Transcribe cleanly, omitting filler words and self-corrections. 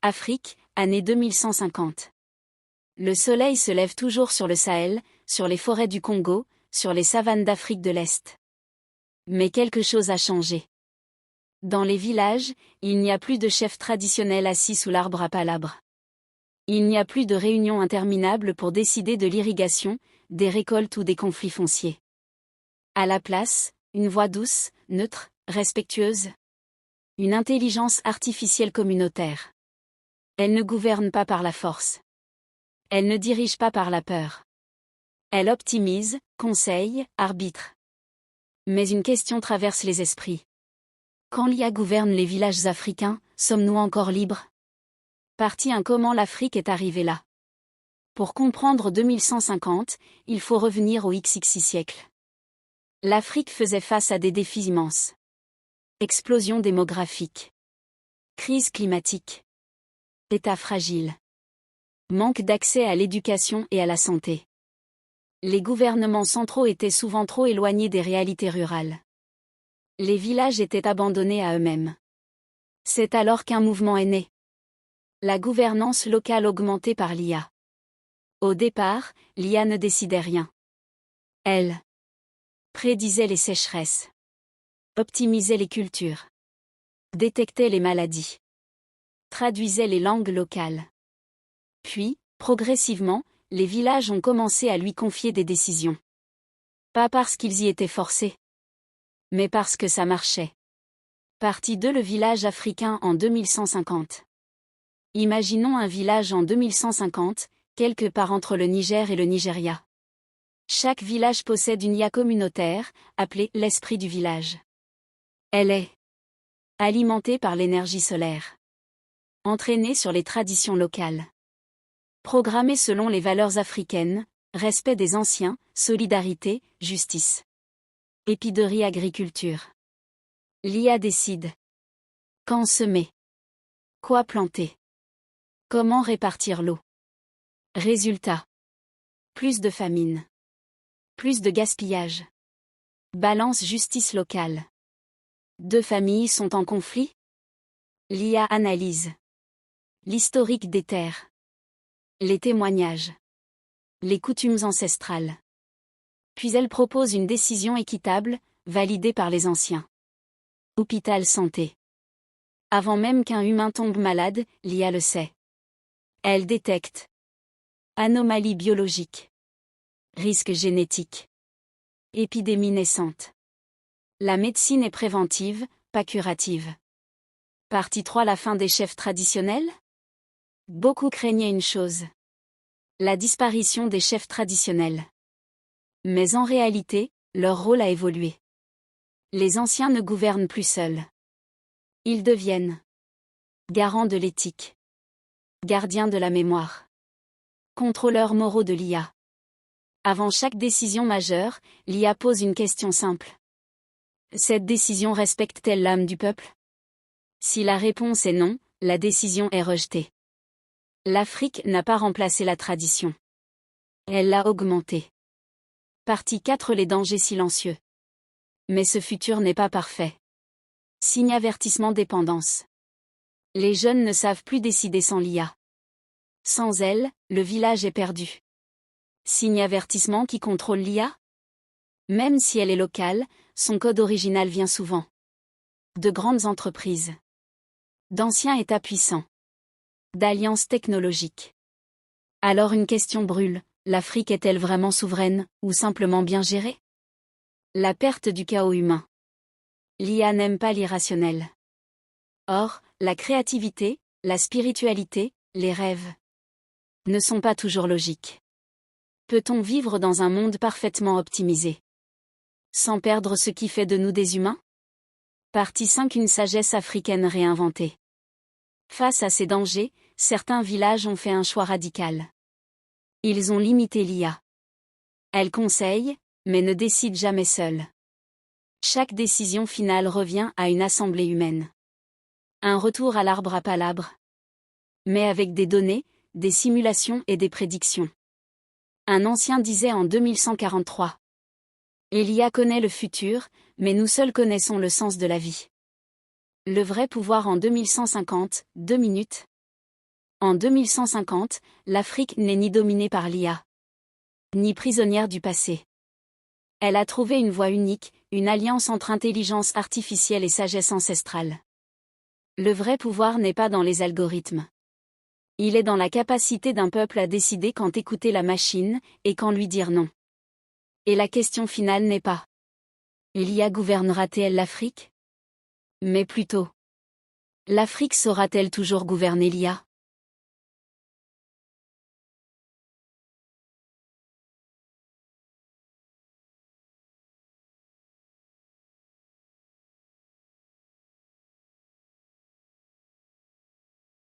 Afrique, année 2150. Le soleil se lève toujours sur le Sahel, sur les forêts du Congo, sur les savanes d'Afrique de l'Est. Mais quelque chose a changé. Dans les villages, il n'y a plus de chefs traditionnels assis sous l'arbre à palabres. Il n'y a plus de réunions interminables pour décider de l'irrigation, des récoltes ou des conflits fonciers. À la place, une voix douce, neutre, respectueuse. Une intelligence artificielle communautaire. Elle ne gouverne pas par la force. Elle ne dirige pas par la peur. Elle optimise, conseille, arbitre. Mais une question traverse les esprits. Quand l'IA gouverne les villages africains, sommes-nous encore libres? Partie 1. Comment l'Afrique est arrivée là? Pour comprendre 2150, il faut revenir au XXI siècle. L'Afrique faisait face à des défis immenses. Explosion démographique. Crise climatique. État fragile. Manque d'accès à l'éducation et à la santé. Les gouvernements centraux étaient souvent trop éloignés des réalités rurales. Les villages étaient abandonnés à eux-mêmes. C'est alors qu'un mouvement est né. La gouvernance locale augmentée par l'IA. Au départ, l'IA ne décidait rien. Elle prédisait les sécheresses. Optimisait les cultures. Détectait les maladies. Traduisait les langues locales. Puis, progressivement, les villages ont commencé à lui confier des décisions. Pas parce qu'ils y étaient forcés. Mais parce que ça marchait. Partie 2. Le village africain en 2150. Imaginons un village en 2150, quelque part entre le Niger et le Nigeria. Chaque village possède une IA communautaire, appelée l'esprit du village. Elle est alimentée par l'énergie solaire. Entraînée sur les traditions locales. Programmée selon les valeurs africaines, respect des anciens, solidarité, justice. Épiderie agriculture. L'IA décide. Quand semer. Quoi planter. Comment répartir l'eau. Résultat. Plus de famine. Plus de gaspillage. Balance justice locale. Deux familles sont en conflit. L'IA analyse. L'historique des terres. Les témoignages. Les coutumes ancestrales. Puis elle propose une décision équitable, validée par les anciens. Hôpital santé. Avant même qu'un humain tombe malade, l'IA le sait. Elle détecte. Anomalie biologique. Risque génétique. Épidémie naissante. La médecine est préventive, pas curative. Partie 3. La fin des chefs traditionnels? Beaucoup craignaient une chose. La disparition des chefs traditionnels. Mais en réalité, leur rôle a évolué. Les anciens ne gouvernent plus seuls. Ils deviennent garants de l'éthique. Gardiens de la mémoire. Contrôleurs moraux de l'IA. Avant chaque décision majeure, l'IA pose une question simple. Cette décision respecte-t-elle l'âme du peuple? Si la réponse est non, la décision est rejetée. L'Afrique n'a pas remplacé la tradition. Elle l'a augmentée. Partie 4. Les dangers silencieux. Mais ce futur n'est pas parfait. Signe avertissement dépendance. Les jeunes ne savent plus décider sans l'IA. Sans elle, le village est perdu. Signe avertissement qui contrôle l'IA? Même si elle est locale, son code original vient souvent de grandes entreprises. D'anciens États puissants. D'alliances technologiques. Alors une question brûle, l'Afrique est-elle vraiment souveraine, ou simplement bien gérée? La perte du chaos humain. L'IA n'aime pas l'irrationnel. Or, la créativité, la spiritualité, les rêves ne sont pas toujours logiques. Peut-on vivre dans un monde parfaitement optimisé sans perdre ce qui fait de nous des humains? Partie 5. Une sagesse africaine réinventée. Face à ces dangers, certains villages ont fait un choix radical. Ils ont limité l'IA. Elle conseille, mais ne décide jamais seule. Chaque décision finale revient à une assemblée humaine. Un retour à l'arbre à palabres. Mais avec des données, des simulations et des prédictions. Un ancien disait en 2143. L'IA connaît le futur, mais nous seuls connaissons le sens de la vie. Le vrai pouvoir en 2150, 2 minutes. En 2150, l'Afrique n'est ni dominée par l'IA, ni prisonnière du passé. Elle a trouvé une voie unique, une alliance entre intelligence artificielle et sagesse ancestrale. Le vrai pouvoir n'est pas dans les algorithmes. Il est dans la capacité d'un peuple à décider quand écouter la machine, et quand lui dire non. Et la question finale n'est pas: l'IA gouvernera-t-elle l'Afrique? Mais plutôt: l'Afrique saura-t-elle toujours gouverner l'IA?